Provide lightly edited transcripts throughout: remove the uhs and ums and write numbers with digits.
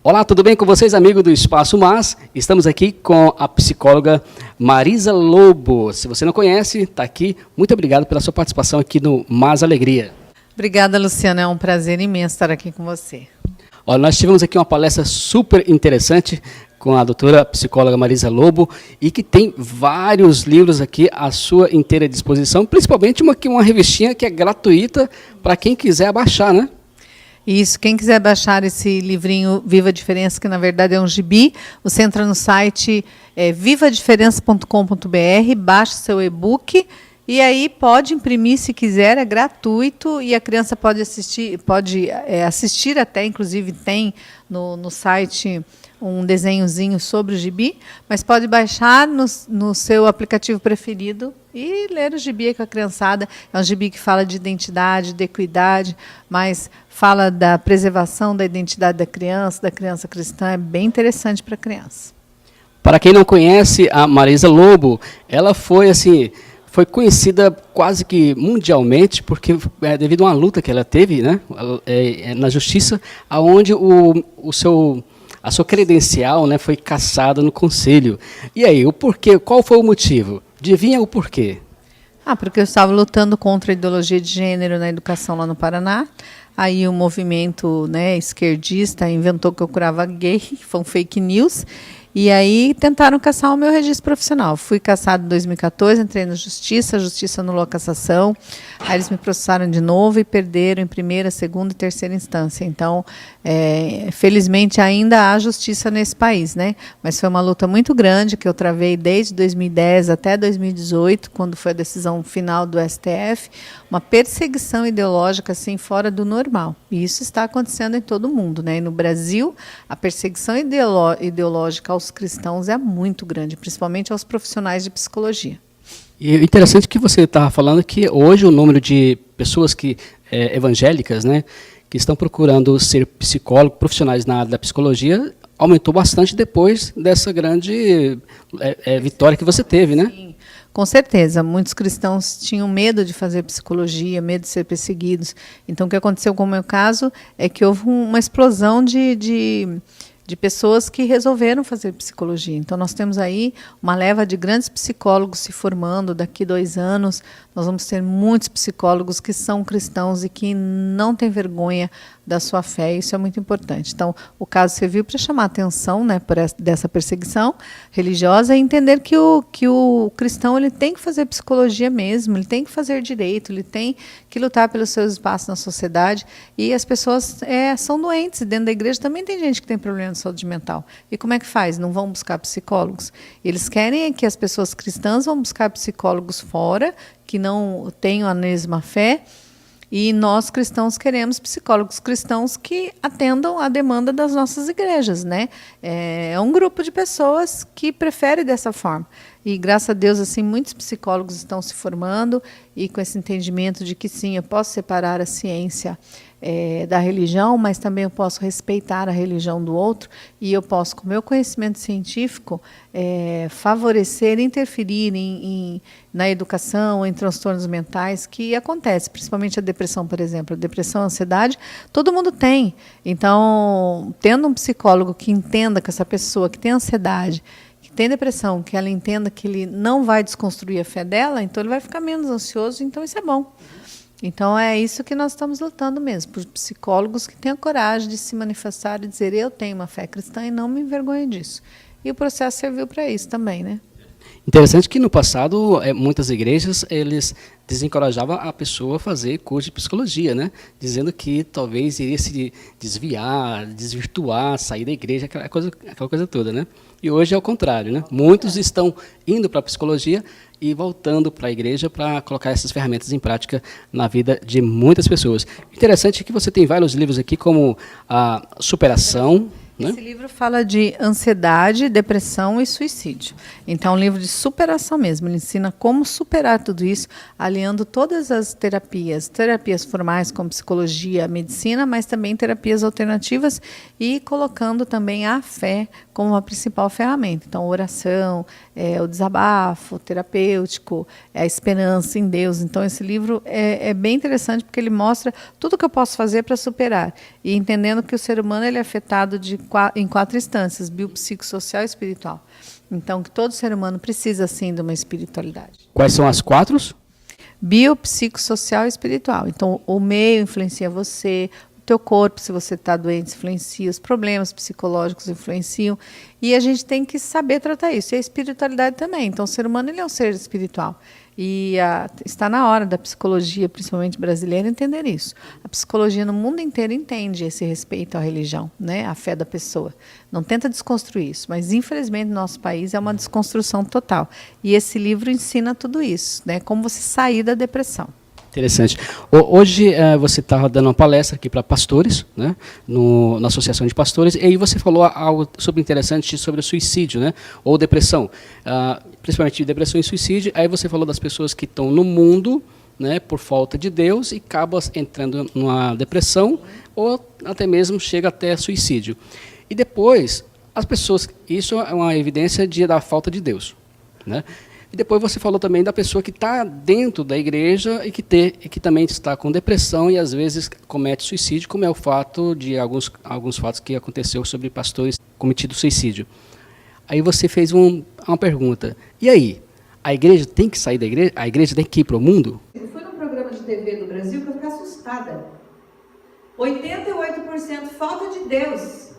Olá, tudo bem com vocês, amigos do Espaço Mas? Estamos aqui com a psicóloga Marisa Lobo. Se você não conhece, está aqui. Muito obrigado pela sua participação aqui no Mas Alegria. Obrigada, Luciana. É um prazer imenso estar aqui com você. Olha, nós tivemos aqui uma palestra super interessante com a doutora psicóloga Marisa Lobo e que tem vários livros aqui à sua inteira disposição, principalmente uma revistinha que é gratuita para quem quiser baixar, né? Isso, quem quiser baixar esse livrinho Viva a Diferença, que na verdade é um gibi, você entra no site vivadiferença.com.br, baixa seu e-book e aí pode imprimir se quiser, é gratuito e a criança pode assistir até, inclusive tem no site um desenhozinho sobre o gibi, mas pode baixar no seu aplicativo preferido e ler o gibi com a criançada. É um gibi que fala de identidade, de equidade, mas fala da preservação da identidade da criança cristã, é bem interessante para a criança. Para quem não conhece a Marisa Lobo, ela foi conhecida quase que mundialmente, porque devido a uma luta que ela teve, né, na justiça, onde a sua credencial, né, foi cassada no conselho. E aí, o porquê? Qual foi o motivo? Adivinha o porquê? Porque eu estava lutando contra a ideologia de gênero na educação lá no Paraná. Aí o movimento, né, esquerdista inventou que eu curava gay, foi um fake news. E aí tentaram cassar o meu registro profissional. Fui cassado em 2014, entrei na justiça, a justiça anulou a cassação. Aí eles me processaram de novo e perderam em primeira, segunda e terceira instância. Então, felizmente ainda há justiça nesse país, né? Mas foi uma luta muito grande que eu travei desde 2010 até 2018, quando foi a decisão final do STF, uma perseguição ideológica assim fora do normal. E isso está acontecendo em todo o mundo, né? E no Brasil, a perseguição ideológica aos cristãos é muito grande, principalmente aos profissionais de psicologia. E é interessante que você estava falando que hoje o número de pessoas evangélicas, né, que estão procurando ser psicólogos, profissionais na área da psicologia, aumentou bastante depois dessa grande vitória que você teve, né? Sim, com certeza. Muitos cristãos tinham medo de fazer psicologia, medo de ser perseguidos. Então, o que aconteceu com o meu caso é que houve uma explosão de pessoas que resolveram fazer psicologia. Então, nós temos aí uma leva de grandes psicólogos se formando. Daqui 2 anos, nós vamos ter muitos psicólogos que são cristãos e que não têm vergonha da sua fé. Isso é muito importante. Então, o caso serviu para chamar a atenção, né, dessa perseguição religiosa e entender que o cristão ele tem que fazer psicologia mesmo, ele tem que fazer direito, ele tem que lutar pelos seus espaços na sociedade. E as pessoas são doentes. Dentro da igreja também tem gente que tem problema de saúde mental. E como é que faz? Não vão buscar psicólogos? Eles querem que as pessoas cristãs vão buscar psicólogos fora, que não tenham a mesma fé, e nós cristãos queremos psicólogos cristãos que atendam à demanda das nossas igrejas, né? É um grupo de pessoas que prefere dessa forma. E, graças a Deus, assim, muitos psicólogos estão se formando e com esse entendimento de que, sim, eu posso separar a ciência da religião, mas também eu posso respeitar a religião do outro e eu posso, com o meu conhecimento científico, favorecer, interferir na educação, em transtornos mentais que acontecem, principalmente a depressão, por exemplo. A depressão, a ansiedade, todo mundo tem. Então, tendo um psicólogo que entenda que essa pessoa que tem ansiedade, que tem depressão, que ela entenda que ele não vai desconstruir a fé dela, então ele vai ficar menos ansioso, então isso é bom. Então é isso que nós estamos lutando mesmo, por psicólogos que tenham coragem de se manifestar e dizer eu tenho uma fé cristã e não me envergonho disso. E o processo serviu para isso também, né? Interessante que no passado muitas igrejas eles desencorajavam a pessoa a fazer curso de psicologia, né? Dizendo que talvez iria se desviar, desvirtuar, sair da igreja, aquela coisa toda, né? E hoje é o contrário, né? Muitos estão indo para a psicologia e voltando para a igreja para colocar essas ferramentas em prática na vida de muitas pessoas. Interessante que você tem vários livros aqui, como a Superação. Esse livro fala de ansiedade, depressão e suicídio. Então, é um livro de superação mesmo. Ele ensina como superar tudo isso, aliando todas as terapias formais como psicologia, medicina, mas também terapias alternativas e colocando também a fé como a principal ferramenta. Então, oração, o desabafo terapêutico, a esperança em Deus. Então, esse livro é bem interessante porque ele mostra tudo que eu posso fazer para superar. E entendendo que o ser humano ele é afetado de em quatro instâncias: biopsicossocial e espiritual. Então, que todo ser humano precisa, sim, de uma espiritualidade. Quais são as quatro? Biopsicossocial e espiritual. Então, o meio influencia você, o teu corpo, se você está doente, influencia, os problemas psicológicos influenciam, e a gente tem que saber tratar isso. E a espiritualidade também. Então, o ser humano ele é um ser espiritual. E está na hora da psicologia, principalmente brasileira, entender isso. A psicologia no mundo inteiro entende esse respeito à religião, né, à fé da pessoa. Não tenta desconstruir isso, mas infelizmente no nosso país é uma desconstrução total. E esse livro ensina tudo isso, né, como você sair da depressão. Interessante. Hoje você estava dando uma palestra aqui para pastores, né, na Associação de Pastores, e aí você falou algo sobre interessante sobre o suicídio, né, ou depressão, principalmente depressão e suicídio. Aí você falou das pessoas que estão no mundo, né, por falta de Deus, e acabam entrando numa depressão, ou até mesmo chega até suicídio. E depois, as pessoas, isso é uma evidência da falta de Deus, né? E depois você falou também da pessoa que está dentro da igreja e que também está com depressão e às vezes comete suicídio, como é o fato de alguns fatos que aconteceu sobre pastores cometido suicídio. Aí você fez uma pergunta. E aí? A igreja tem que sair da igreja? A igreja tem que ir para o mundo? Eu fui num programa de TV do Brasil que eu fiquei assustada. 88% falta de Deus.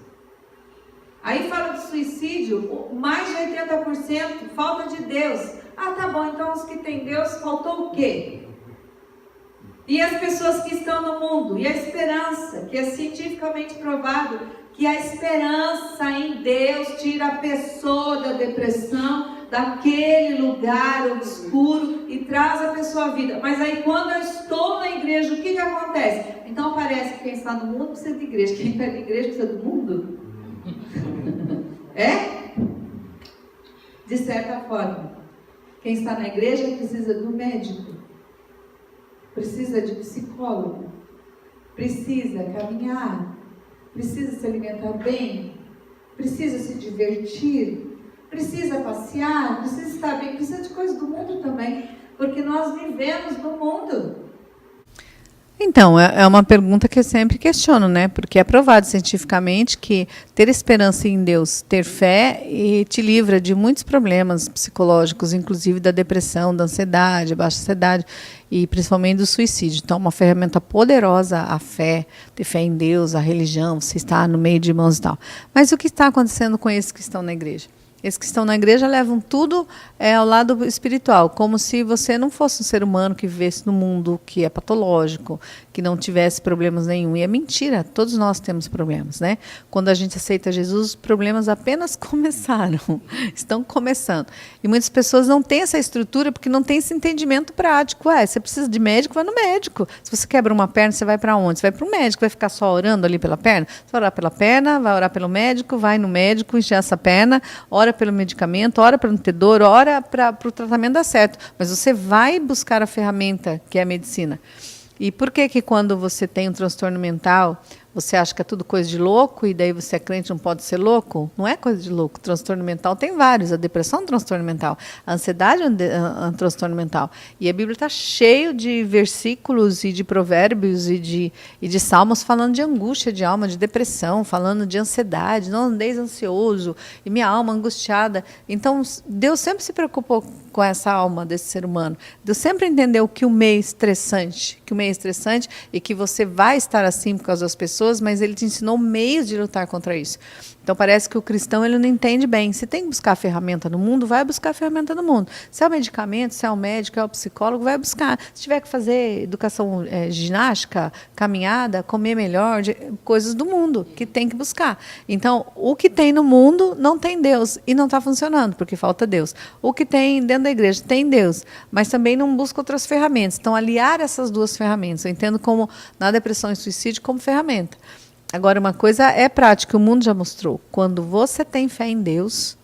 Aí fala de suicídio, mais de 80% falta de Deus. Ah, tá bom, então os que têm Deus, faltou o quê? E as pessoas que estão no mundo? E a esperança, que é cientificamente provado, que a esperança em Deus tira a pessoa da depressão, daquele lugar obscuro e traz a pessoa à vida. Mas aí quando eu estou na igreja, o que acontece? Então parece que quem está no mundo precisa de igreja, quem está na igreja precisa do mundo? É? De certa forma, quem está na igreja precisa do médico, precisa de psicólogo, precisa caminhar, precisa se alimentar bem, precisa se divertir, precisa passear, precisa estar bem, precisa de coisas do mundo também, porque nós vivemos no mundo. Então, é uma pergunta que eu sempre questiono, né? Porque é provado cientificamente que ter esperança em Deus, ter fé, te livra de muitos problemas psicológicos, inclusive da depressão, da ansiedade, baixa ansiedade e principalmente do suicídio. Então, é uma ferramenta poderosa a fé, ter fé em Deus, a religião, você está no meio de irmãos e tal. Mas o que está acontecendo com esses que estão na igreja? Esses que estão na igreja levam tudo ao lado espiritual, como se você não fosse um ser humano que vivesse no mundo que é patológico, que não tivesse problemas nenhum. E é mentira, todos nós temos problemas, né? Quando a gente aceita Jesus, os problemas apenas começaram, estão começando. E muitas pessoas não têm essa estrutura porque não têm esse entendimento prático. Você precisa de médico, vai no médico. Se você quebra uma perna, você vai para onde? Você vai para o médico, vai ficar só orando ali pela perna? Você vai orar pela perna, vai orar pelo médico, vai no médico, encher essa perna, ora pelo medicamento, ora para não ter dor, ora para o tratamento dar certo. Mas você vai buscar a ferramenta que é a medicina. E por que quando você tem um transtorno mental, você acha que é tudo coisa de louco e daí você é crente não pode ser louco? Não é coisa de louco. O transtorno mental tem vários. A depressão é um transtorno mental. A ansiedade é um transtorno mental. E a Bíblia está cheio de versículos e de provérbios e de salmos falando de angústia de alma, de depressão, falando de ansiedade. Não andeis ansioso e minha alma angustiada. Então, Deus sempre se preocupou com essa alma desse ser humano. Deus sempre entendeu que o meio é estressante, e que você vai estar assim por causa das pessoas, mas ele te ensinou meios de lutar contra isso. Então parece que o cristão ele não entende bem. Se tem que buscar ferramenta no mundo, vai buscar ferramenta no mundo. Se é o medicamento, se é o médico, é o psicólogo, vai buscar. Se tiver que fazer educação ginástica, caminhada, comer melhor, coisas do mundo que tem que buscar. Então, o que tem no mundo não tem Deus e não está funcionando, porque falta Deus. O que tem dentro da igreja tem Deus, mas também não busca outras ferramentas. Então, aliar essas duas ferramentas, eu entendo como na depressão e suicídio como ferramenta. Agora, uma coisa é prática, o mundo já mostrou. Quando você tem fé em Deus,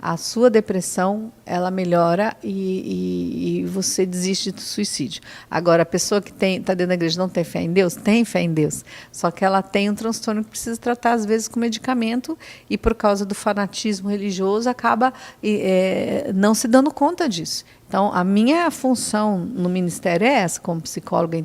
a sua depressão ela melhora e você desiste do suicídio. Agora, a pessoa que está dentro da igreja não tem fé em Deus, tem fé em Deus. Só que ela tem um transtorno que precisa tratar, às vezes, com medicamento e, por causa do fanatismo religioso, acaba não se dando conta disso. Então, a minha função no ministério é essa, como psicóloga,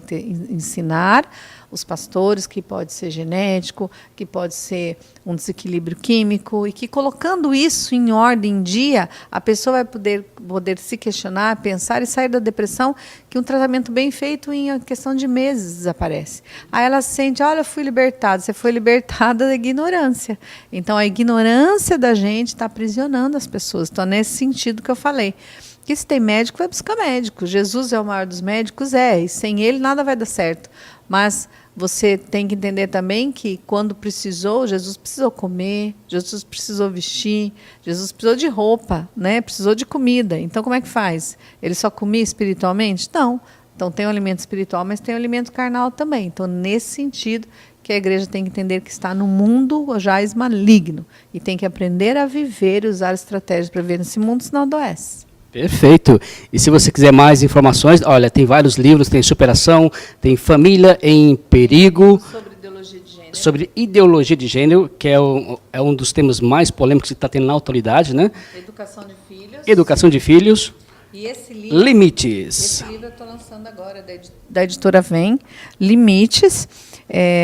ensinar os pastores que pode ser genético, que pode ser um desequilíbrio químico, e que colocando isso em ordem, em dia, a pessoa vai poder se questionar, pensar e sair da depressão, que um tratamento bem feito em questão de meses desaparece. Aí ela sente, olha, eu fui libertada. Você foi libertada da ignorância. Então, a ignorância da gente está aprisionando as pessoas. Então, é nesse sentido que eu falei. Que se tem médico, vai buscar médico. Jesus é o maior dos médicos, e sem ele nada vai dar certo. Mas você tem que entender também que quando precisou, Jesus precisou comer, Jesus precisou vestir, Jesus precisou de roupa, né? Precisou de comida. Então, como é que faz? Ele só comia espiritualmente? Não. Então, tem o alimento espiritual, mas tem o alimento carnal também. Então, nesse sentido, que a igreja tem que entender que está no mundo jaz maligno e tem que aprender a viver e usar estratégias para viver nesse mundo, senão adoece. Perfeito. E se você quiser mais informações, olha, tem vários livros, tem Superação, tem Família em Perigo. Sobre ideologia de gênero. Sobre ideologia de gênero, que é um dos temas mais polêmicos que está tendo na atualidade, né? Educação de filhos. Educação de filhos. E esse livro, Limites. Esse livro eu estou lançando agora, da editora Vem, Limites,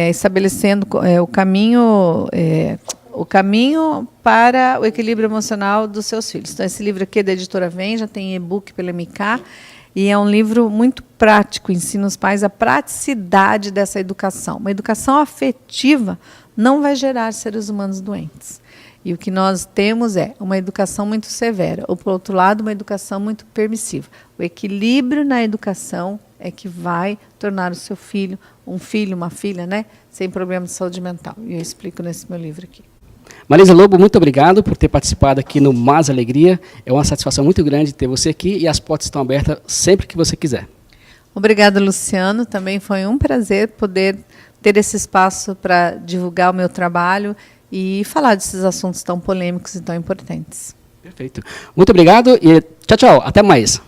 estabelecendo o caminho para o equilíbrio emocional dos seus filhos. Então, esse livro aqui é da editora Vem, já tem e-book pela MK, e é um livro muito prático, ensina os pais a praticidade dessa educação. Uma educação afetiva não vai gerar seres humanos doentes. E o que nós temos é uma educação muito severa, ou, por outro lado, uma educação muito permissiva. O equilíbrio na educação é que vai tornar o seu filho, uma filha, né, sem problema de saúde mental. E eu explico nesse meu livro aqui. Marisa Lobo, muito obrigado por ter participado aqui no Mais Alegria. É uma satisfação muito grande ter você aqui e as portas estão abertas sempre que você quiser. Obrigada, Luciano. Também foi um prazer poder ter esse espaço para divulgar o meu trabalho e falar desses assuntos tão polêmicos e tão importantes. Perfeito. Muito obrigado e tchau, tchau. Até mais.